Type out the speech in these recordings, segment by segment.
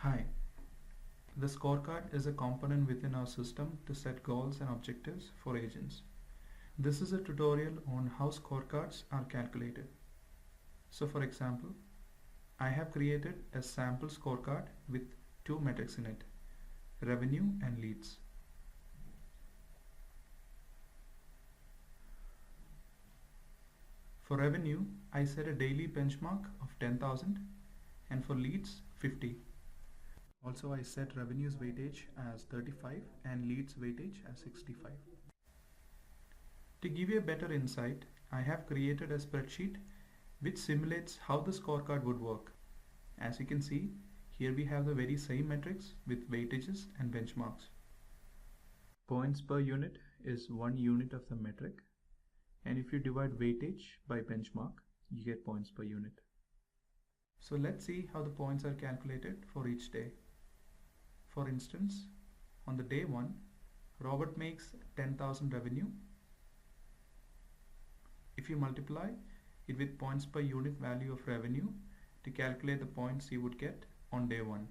Hi, the scorecard is a component within our system to set goals and objectives for agents. This is a tutorial on how scorecards are calculated. So for example, I have created a sample scorecard with two metrics in it, revenue and leads. For revenue, I set a daily benchmark of 10,000 and for leads 50. Also, I set revenues weightage as 35 and leads weightage as 65. To give you a better insight, I have created a spreadsheet which simulates how the scorecard would work. As you can see, here we have the very same metrics with weightages and benchmarks. Points per unit is 1 unit of the metric, and if you divide weightage by benchmark, you get points per unit. So let's see how the points are calculated for each day. For instance, on the day 1, Robert makes 10,000 revenue. If you multiply it with points per unit value of revenue to calculate the points he would get on day 1.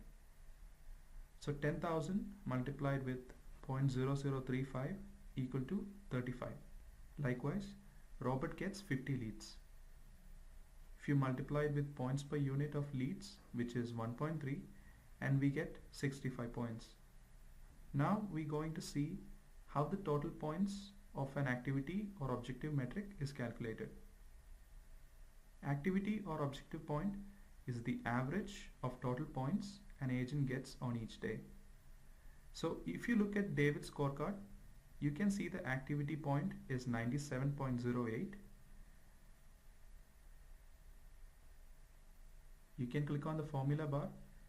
So 10,000 multiplied with 0.0035 equal to 35. Likewise, Robert gets 50 leads. If you multiply it with points per unit of leads, which is 1.3, and we get 65 points. Now we're going to see how the total points of an activity or objective metric is calculated. Activity or objective point is the average of total points an agent gets on each day. So if you look at David's scorecard, you can see the activity point is 97.08. You can click on the formula bar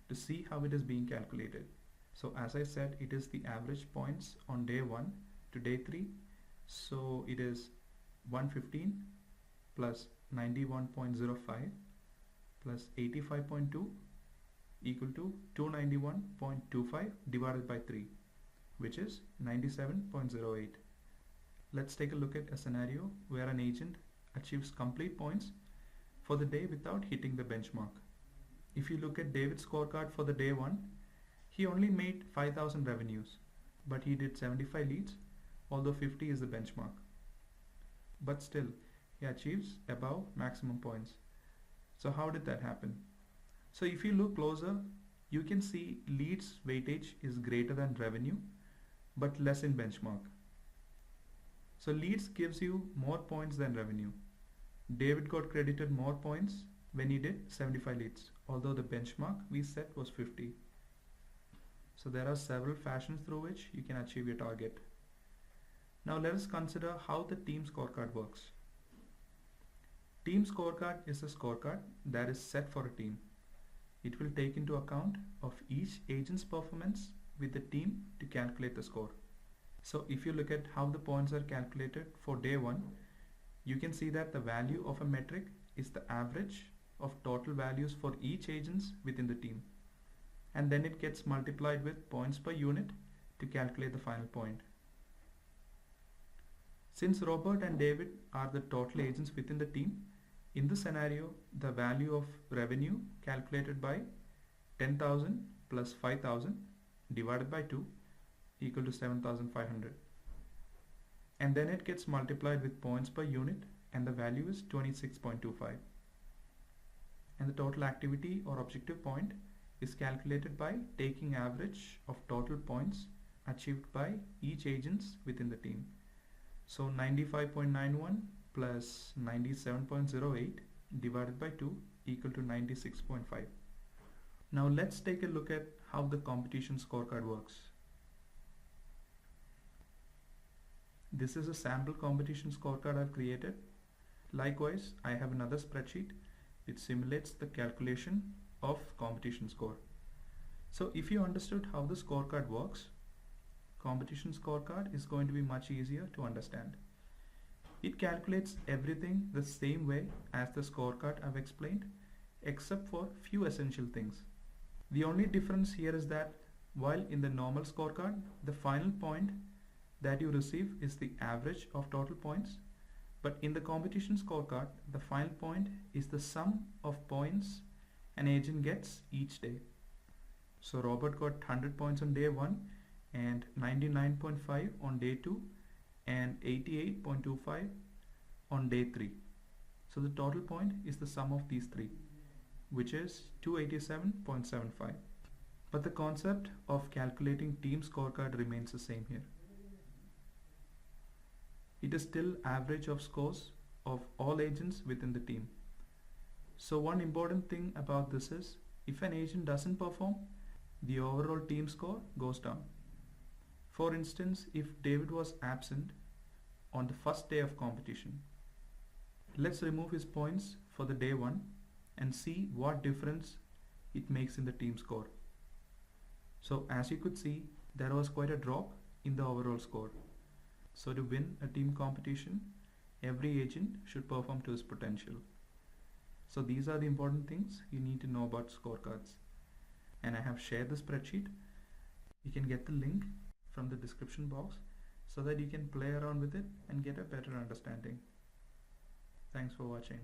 to see how it is being calculated. So as I said, it is the average points on day 1 to day 3. So it is 115 plus 91.05 plus 85.2 equal to 291.25 divided by 3, which is 97.08. Let's take a look at a scenario where an agent achieves complete points for the day without hitting the benchmark. If you look at David's scorecard for the day 1, he only made 5,000 revenues, but he did 75 leads, although 50 is the benchmark. But still, he achieves above maximum points. So how did that happen? So if you look closer, you can see leads weightage is greater than revenue, but less in benchmark. So leads gives you more points than revenue. David got credited more points when he did 75 leads, although the benchmark we set was 50. So there are several fashions through which you can achieve your target. Now let us consider how the team scorecard works. Team scorecard is a scorecard that is set for a team. It will take into account of each agent's performance with the team to calculate the score. So if you look at how the points are calculated for day 1, you can see that the value of a metric is the average of total values for each agents within the team, and then it gets multiplied with points per unit to calculate the final point. Since Robert and David are the total agents within the team, in this scenario the value of revenue calculated by 10,000 plus 5,000 divided by 2 equal to 7,500, and then it gets multiplied with points per unit, and the value is 26.25. And the total activity or objective point is calculated by taking average of total points achieved by each agents within the team. So 95.91 plus 97.08 divided by 2 equal to 96.5. Now let's take a look at how the competition scorecard works. This is a sample competition scorecard I've created. Likewise, I have another spreadsheet which simulates the calculation of competition score. So if you understood how the scorecard works, competition scorecard is going to be much easier to understand. It calculates everything the same way as the scorecard I've explained, except for few essential things. The only difference here is that while in the normal scorecard, the final point that you receive is the average of total points, but in the competition scorecard, the final point is the sum of points an agent gets each day. So Robert got 100 points on day 1 and 99.5 on day 2 and 88.25 on day 3. So the total point is the sum of these three, which is 287.75. But the concept of calculating team scorecard remains the same here. It is still average of scores of all agents within the team. So one important thing about this is, if an agent doesn't perform, the overall team score goes down. For instance, if David was absent on the first day of competition, let's remove his points for the day 1 and see what difference it makes in the team score. So as you could see, there was quite a drop in the overall score. So to win a team competition, every agent should perform to his potential. So these are the important things you need to know about scorecards. And I have shared the spreadsheet. You can get the link from the description box so that you can play around with it and get a better understanding. Thanks for watching.